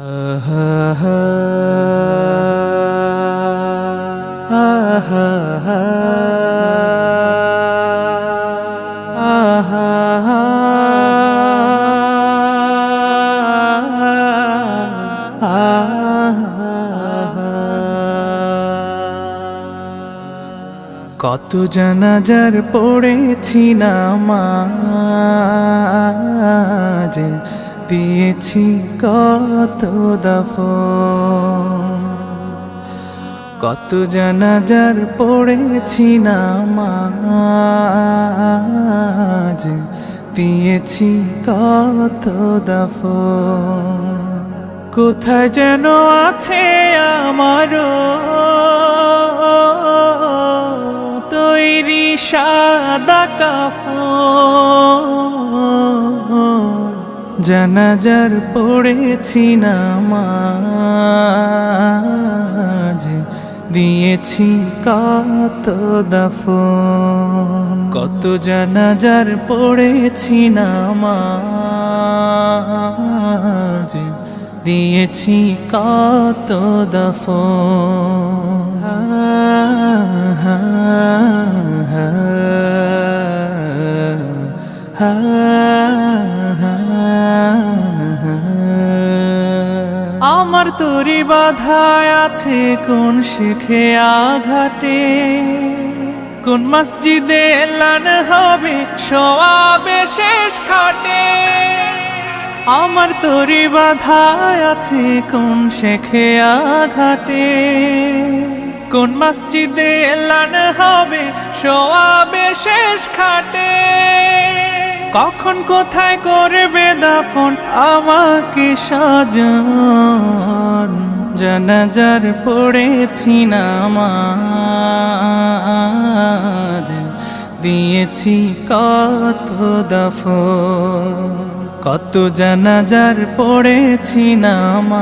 কত জানাজার পড়েছি নামাজ, দিয়েছি কত দাফন। কত জানাজার পড়েছি নামাজ, দিয়েছি কত দাফন। কোথায় যেন আছে আমারও তৈরি সাদা কাফন। জানাজার পড়েছি নামাজ, দিয়েছি কত দাফন। কত জানাজার পড়েছি নামাজ, দিয়েছি কত দাফন। আমার তরি বাধায় আছে কোন শেখে আঘাটে, কোন মসজিদে এলান হবে সওয়াবে শেষ খাটে। আমার তরি বাধায় আছে কোন শেখে আঘাটে, কোন মসজিদে এলান হবে সওয়াবে শেষ খাটে। কখন কোথায় করবে দাফন আমাকে সাজান। জানাজার পড়েছি নামাজ, দিয়েছি কত দাফন। কত জানাজার পড়েছি নামাজ,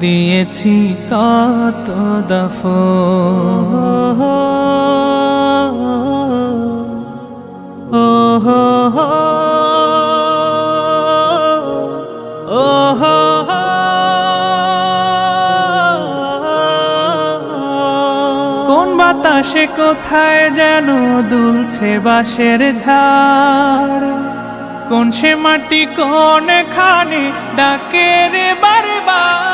দিয়েছি কত দাফন। কোন বাতাসে কোথায় যেন দুলছে বাঁশের ঝাড়, কোন সে মাটি কোন খানে ডাকে রে বারবার।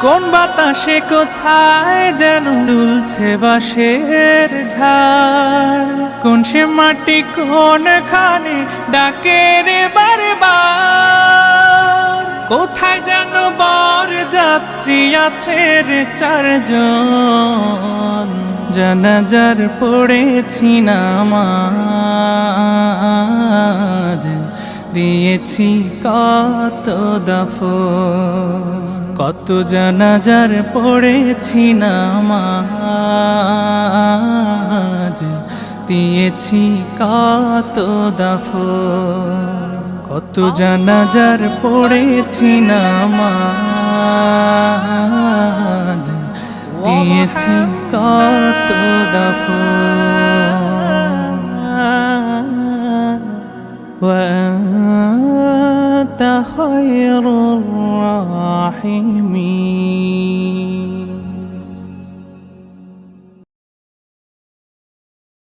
কোন বাতাসে কোথায় যেন দুলছে বাঁশের ঝাড়, কোন সে মাটি কোন খানে ডাকে রে বারবার। কোথায় যেন বর যাত্রী আছে রে চারজন। জানাজার পড়েছি নামাজ, দিয়েছি কত দাফন। কত জানাজার পড়েছি নামাজ, দিয়েছি কত দাফন। কত জানাজার পড়েছি নামাজ, দিয়েছি কত দাফন। وأنت خير الراحمين।